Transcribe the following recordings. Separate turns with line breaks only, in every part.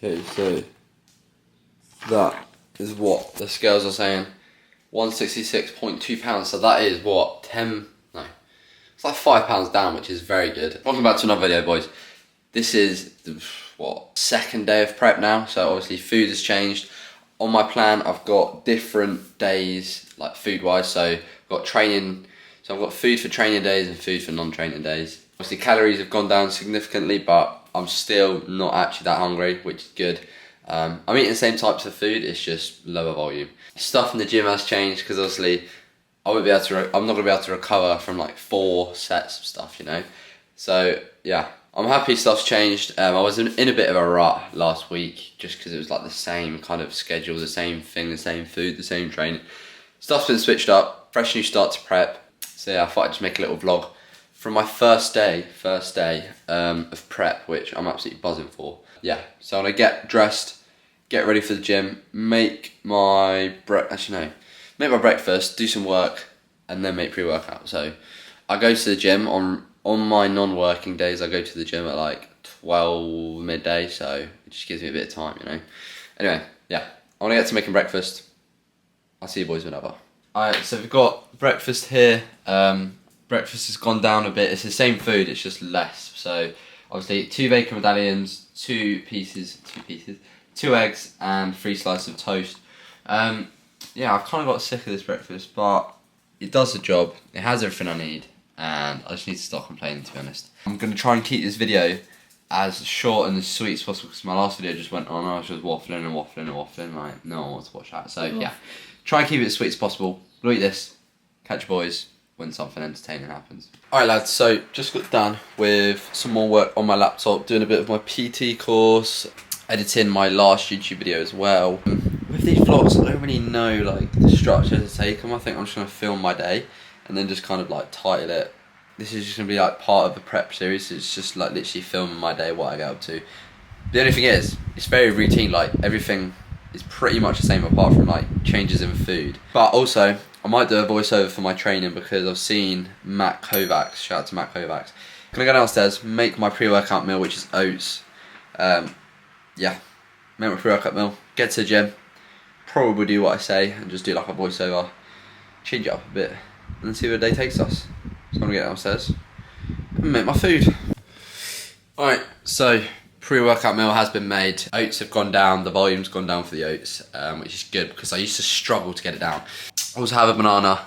Okay, so that is what the scales are saying. 166.2 pounds. So that is what, 10, no, it's like 5 pounds down, which is very good. Welcome back to another video, boys. This is the, what, second day of prep now. So obviously food has changed. On my plan, I've got different days, like food wise. So I've got training, so I've got food for training days and food for non-training days. Obviously calories have gone down significantly, but I'm still not actually that hungry, which is good. I'm eating the same types of food, it's just lower volume. Stuff in the gym has changed because obviously I'm not going to be able to recover from like 4 sets of stuff, you know. So yeah, I'm happy stuff's changed. I was in a bit of a rut last week just because it was like the same kind of schedule, the same thing, the same food, the same training. Stuff's been switched up, fresh new start to prep. So yeah, I thought I'd just make a little vlog from my first day of prep, which I'm absolutely buzzing for. Yeah, so I'm gonna get dressed, get ready for the gym, make my breakfast, do some work, and then make pre-workout. So I go to the gym on my non-working days. I go to the gym at like 12 midday, so it just gives me a bit of time, you know. Anyway, yeah, I want to get to making breakfast. I'll see you boys whenever. Alright, so we've got breakfast here. Breakfast has gone down a bit. It's the same food, it's just less. So obviously 2 bacon medallions, 2 eggs, and 3 slices of toast. Yeah, I've kind of got sick of this breakfast, but it does the job. It has everything I need, and I just need to stop complaining, to be honest. I'm going to try and keep this video as short and as sweet as possible because my last video just went on. I was just waffling, like no one wants to watch that. So yeah, try and keep it as sweet as possible. We'll eat this, catch you boys when something entertaining happens. Alright lads, so just got done with some more work on my laptop, doing a bit of my PT course, editing my last YouTube video as well. With these vlogs, I don't really know like the structure to take them. I think I'm just going to film my day and then just kind of like title it. This is just going to be like part of the prep series. It's just like literally filming my day, what I get up to. The only thing is, it's very routine, like everything is pretty much the same apart from like changes in food. But also, I might do a voiceover for my training because I've seen Matt Kovacs, shout out to Matt Kovacs. Gonna go downstairs, make my pre-workout meal, which is oats. Yeah, make my pre-workout meal, get to the gym, probably do what I say and just do like a voiceover, change it up a bit, and then see where the day takes us. So I'm gonna get downstairs and make my food. Alright, so pre-workout meal has been made. Oats have gone down, the volume's gone down for the oats, which is good because I used to struggle to get it down. I also have a banana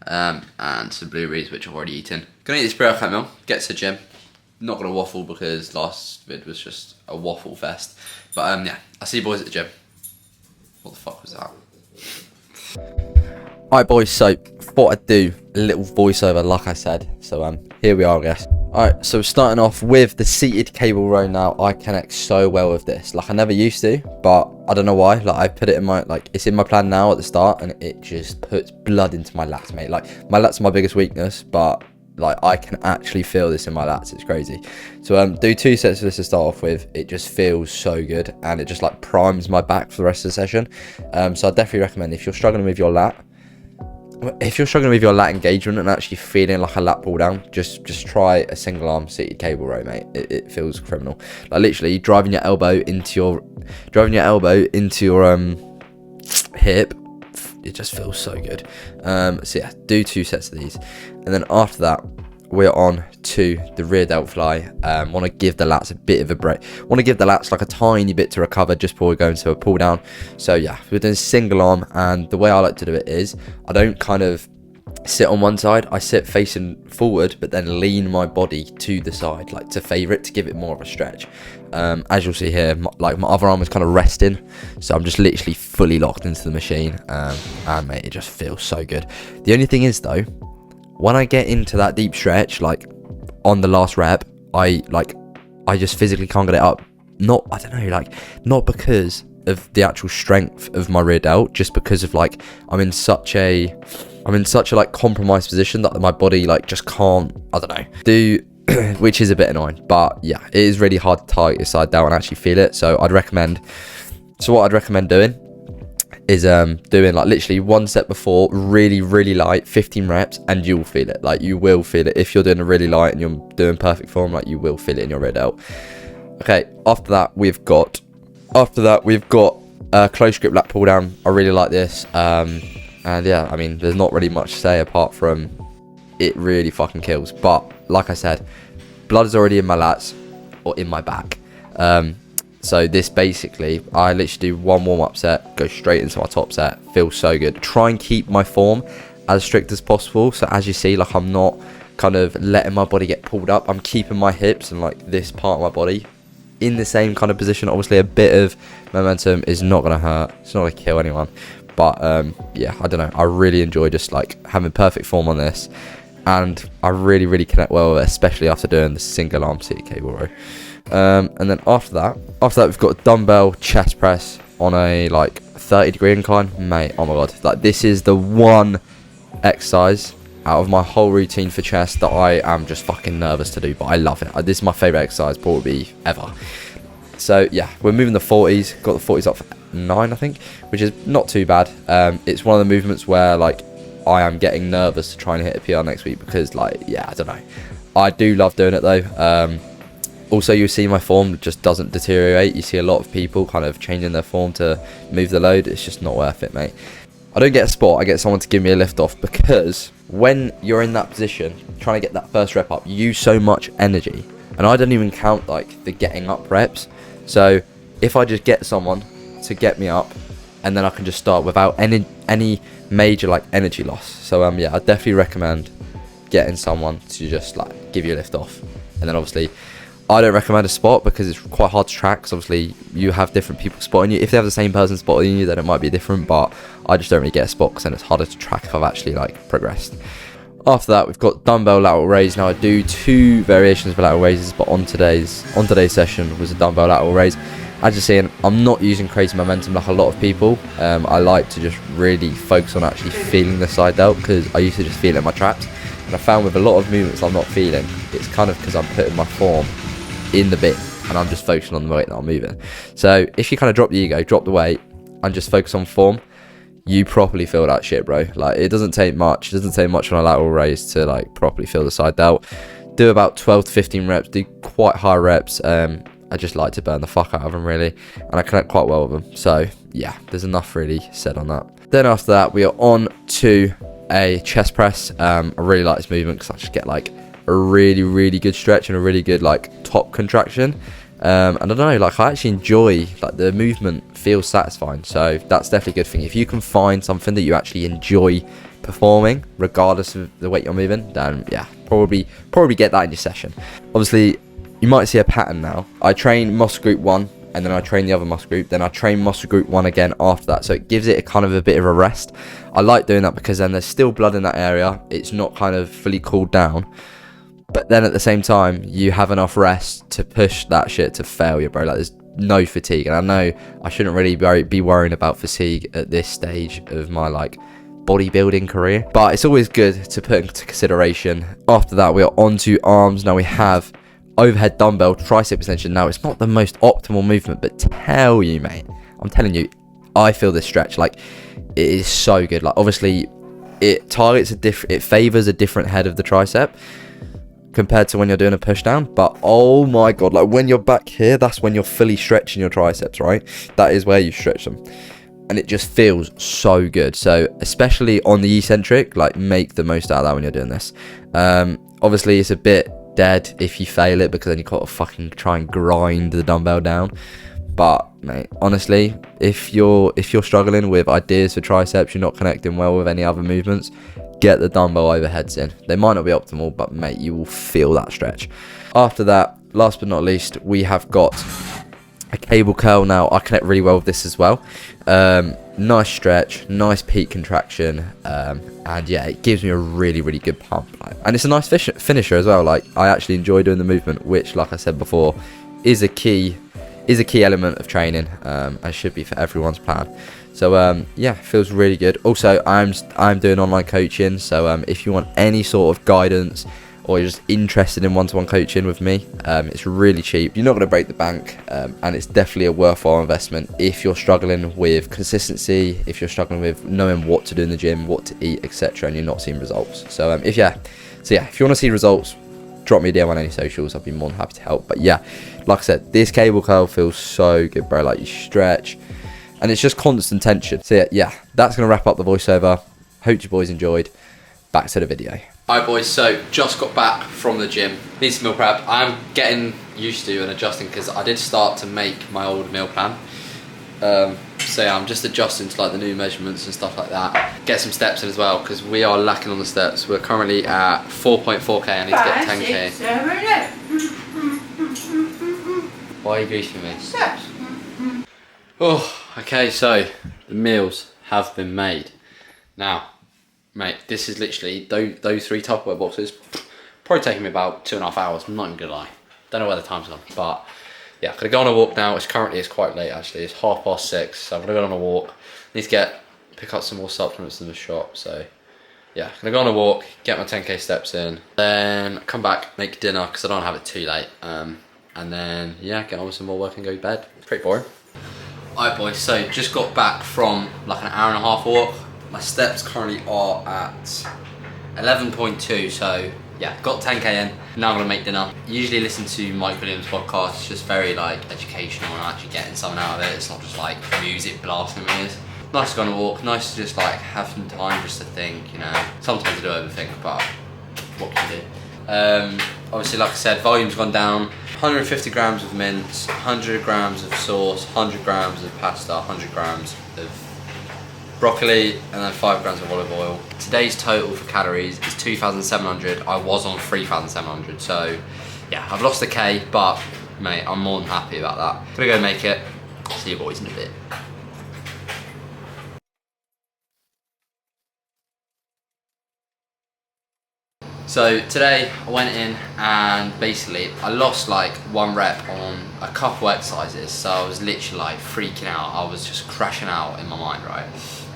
and some blueberries, which I've already eaten. Gonna eat this pre-workout meal, get to the gym. Not gonna waffle because last vid was just a waffle fest. But yeah, I'll see you boys at the gym. What the fuck was that? Alright boys, so thought I'd do a little voiceover like I said. So here we are, I guess. Alright, so starting off with the seated cable row now. I connect so well with this. Like I never used to, but I don't know why. Like I put it in my, like it's in my plan now at the start and it just puts blood into my lats, mate. Like my lats are my biggest weakness, but like I can actually feel this in my lats. It's crazy. So do 2 sets of this to start off with. It just feels so good and it just like primes my back for the rest of the session. So I definitely recommend if you're struggling with your lat, engagement and actually feeling like a lat pull down, just try a single arm seated cable row, mate. It feels criminal. Like literally driving your elbow into your hip. It just feels so good. So yeah, do 2 sets of these, and then after that we're on to the rear delt fly. Want to give the lats a bit of a break. Want to give the lats like a tiny bit to recover just before we go into a pull down. So yeah, we're doing single arm, and the way I like to do it is I don't kind of sit on one side. I sit facing forward, but then lean my body to the side, like to favour it, to give it more of a stretch. As you'll see here, my other arm is kind of resting, so I'm just literally fully locked into the machine, and mate, it just feels so good. The only thing is though, when I get into that deep stretch, like on the last rep, I just physically can't get it up. Not because of the actual strength of my rear delt, just because of like I'm in such a like compromised position that my body like just can't, I don't know, do which is a bit annoying. But yeah, it is really hard to target your side delt and actually feel it. So what I'd recommend doing is doing like literally 1 set before, really light, 15 reps, and you'll feel it. Like you will feel it if you're doing a really light and you're doing perfect form. Like you will feel it in your rear delt. Okay, after that we've got After that, we've got close grip lat pull down. I really like this. And yeah, I mean, there's not really much to say apart from it really fucking kills. But like I said, blood is already in my lats or in my back. So this basically, I literally do one warm-up set, go straight into my top set. Feels so good. Try and keep my form as strict as possible. So as you see, like, I'm not kind of letting my body get pulled up. I'm keeping my hips and like this part of my body in the same kind of position. Obviously, a bit of momentum is not going to hurt. It's not going to kill anyone. But yeah, I don't know. I really enjoy just like having perfect form on this. And I really connect well with it, especially after doing the single arm seated cable row. And then after that we've got dumbbell chest press on a like 30-degree incline. Mate, oh my god, like this is the one exercise out of my whole routine for chest that I am just fucking nervous to do, but I love it. This is my favorite exercise probably ever. So yeah, we're moving the 40s. Got the 40s up for 9, I think, which is not too bad. It's one of the movements where like I am getting nervous to try and hit a PR next week because like, yeah, I don't know, I do love doing it though. Also, you see my form just doesn't deteriorate. You see a lot of people kind of changing their form to move the load. It's just not worth it, mate. I don't get a spot. I get someone to give me a lift off, because when you're in that position, trying to get that first rep up, you use so much energy. And I don't even count like the getting up reps. So if I just get someone to get me up, and then I can just start without any major like energy loss. So yeah, I definitely recommend getting someone to just like give you a lift off. And then obviously, I don't recommend a spot because it's quite hard to track, because obviously you have different people spotting you. If they have the same person spotting you, then it might be different, but I just don't really get a spot because then it's harder to track if I've actually like progressed. After that, we've got dumbbell lateral raise. Now I do 2 variations of lateral raises, but on today's session was a dumbbell lateral raise. As you're seeing, I'm not using crazy momentum like a lot of people. I like to just really focus on actually feeling the side delt, because I used to just feel it in my traps, and I found with a lot of movements I'm not feeling, it's kind of because I'm putting my form in the bin and I'm just focusing on the weight that I'm moving. So if you kind of drop the ego, drop the weight, and just focus on form, you properly feel that shit, bro. Like, it doesn't take much. It doesn't take much on a lateral raise to like properly feel the side delt. Do about 12 to 15 reps. Do quite high reps. I just like to burn the fuck out of them, really, and I connect quite well with them. So yeah, there's enough really said on that. Then after that, we are on to a chest press. I really like this movement because I just get like a really good stretch and a really good like top contraction. And I don't know, like I actually enjoy, like the movement feels satisfying, so that's definitely a good thing. If you can find something that you actually enjoy performing regardless of the weight you're moving, then yeah, probably get that in your session. Obviously, you might see a pattern now. I train muscle group 1 and then I train the other muscle group, then I train muscle group 1 again after that, so it gives it a kind of a bit of a rest. I like doing that because then there's still blood in that area, it's not kind of fully cooled down, but then at the same time you have enough rest to push that shit to failure, bro. Like, there's no fatigue, and I know I shouldn't really be worrying about fatigue at this stage of my like bodybuilding career, but it's always good to put into consideration. After that, we are on to arms. Now we have overhead dumbbell tricep extension. Now it's not the most optimal movement, but tell you, mate, I'm telling you, I feel this stretch, like it is so good. Like obviously it targets it favors a different head of the tricep compared to when you're doing a push down, but oh my god, like when you're back here, that's when you're fully stretching your triceps, right? That is where you stretch them, and it just feels so good. So especially on the eccentric, like make the most out of that when you're doing this. Obviously it's a bit dead if you fail it, because then you got to fucking try and grind the dumbbell down. But mate, honestly, if you're struggling with ideas for triceps, you're not connecting well with any other movements, get the dumbbell overheads in. They might not be optimal, but mate, you will feel that stretch. After that, last but not least, we have got a cable curl. Now I connect really well with this as well. Nice stretch, nice peak contraction, and yeah, it gives me a really good pump, and it's a nice finisher as well. Like, I actually enjoy doing the movement, which, like I said before, is a key element of training, and should be for everyone's plan. So yeah, feels really good. Also, I'm doing online coaching, so if you want any sort of guidance, or you're just interested in one-to-one coaching with me, it's really cheap. You're not going to break the bank, and it's definitely a worthwhile investment if you're struggling with consistency, if you're struggling with knowing what to do in the gym, what to eat, etc., and you're not seeing results. So if you want to see results, drop me a DM on any socials. I'd be more than happy to help. But yeah, like I said, this cable curl feels so good, bro. Like, you stretch and it's just constant tension. So yeah, that's gonna wrap up the voiceover. Hope you boys enjoyed. Back to the video. Alright boys, so just got back from the gym. Need some meal prep. I'm getting used to and adjusting because I did start to make my old meal plan. So yeah, I'm just adjusting to like the new measurements and stuff like that. Get some steps in as well because we are lacking on the steps. We're currently at 4.4k. I need to get 10k. Why are you greasing me?
Steps.
Oh, okay, so the meals have been made. Now, mate, this is literally, those 3 Tupperware boxes, probably taking me about 2.5 hours, I'm not even gonna lie. Don't know where the time's gone, but yeah, I'm gonna go on a walk now. It's quite late actually, it's 6:30, so I'm gonna go on a walk. Need to pick up some more supplements in the shop, so yeah, I'm gonna go on a walk, get my 10k steps in, then come back, make dinner, because I don't have it too late, and then yeah, get on with some more work and go to bed. Pretty boring. Alright boys, so just got back from like an hour and a half walk. My steps currently are at 11.2, so yeah, got 10k in. Now I'm gonna make dinner. Usually listen to Mike Williams' podcast. It's just very like educational and actually getting something out of it. It's not just like music blasting in my ears. Nice to go on a walk, nice to just like have some time just to think, you know. Sometimes I do overthink, but what can you do? Obviously, like I said, volume's gone down. 150 grams of mince, 100 grams of sauce, 100 grams of pasta, 100 grams of broccoli, and then 5 grams of olive oil. Today's total for calories is 2,700. I was on 3,700, so yeah, I've lost a K, but mate, I'm more than happy about that. Gonna go make it. See you boys in a bit. So today I went in and basically I lost like 1 rep on a couple exercises, so I was literally like freaking out. I was just crashing out in my mind, right?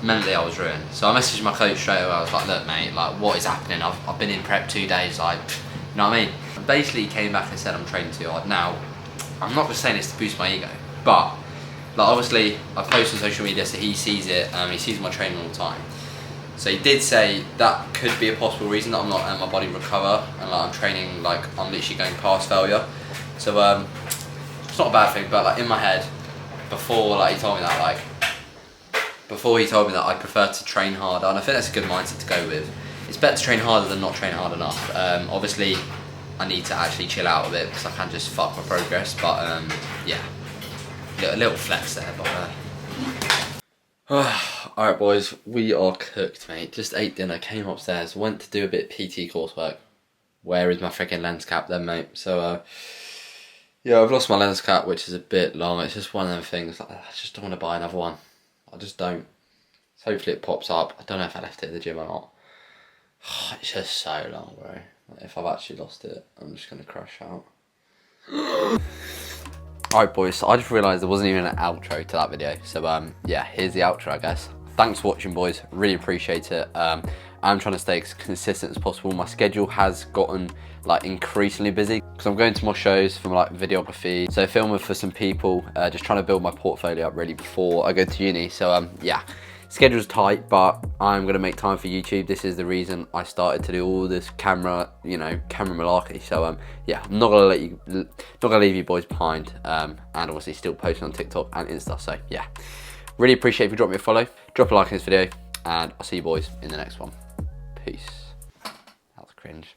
Mentally I was ruined. So I messaged my coach straight away. I was like, look mate, like what is happening? I've been in prep 2 days, like, you know what I mean? Basically he came back and said I'm training too hard. Now, I'm not just saying this to boost my ego, but like obviously I post on social media so he sees it, he sees my training all the time. So he did say that could be a possible reason that I'm not letting my body recover and like I'm training like I'm literally going past failure. So it's not a bad thing, but like in my head, before like he told me that I prefer to train harder, and I think that's a good mindset to go with. It's better to train harder than not train hard enough. Obviously I need to actually chill out a bit because I can't just fuck my progress, but yeah, a little flex there, but alright boys, we are cooked mate. Just ate dinner, came upstairs, went to do a bit of PT coursework. Where is my freaking lens cap then mate? So yeah, I've lost my lens cap, which is a bit long. It's just one of them things, like, I just don't want to buy another one. I just don't. So hopefully it pops up. I don't know if I left it at the gym or not. It's just so long, bro. If I've actually lost it, I'm just gonna crash out. Alright boys, so I just realised there wasn't even an outro to that video. So yeah, here's the outro I guess. Thanks for watching boys, really appreciate it. I'm trying to stay as consistent as possible. My schedule has gotten like increasingly busy because I'm going to more shows for like videography, so filming for some people, just trying to build my portfolio up really before I go to uni. So yeah, schedule's tight, but I'm gonna make time for YouTube. This is the reason I started to do all this camera malarkey. So yeah, I'm not gonna leave you boys behind, and obviously still posting on TikTok and Insta. So yeah, really appreciate if you drop me a follow, drop a like on this video, and I'll see you boys in the next one. Peace. That was cringe.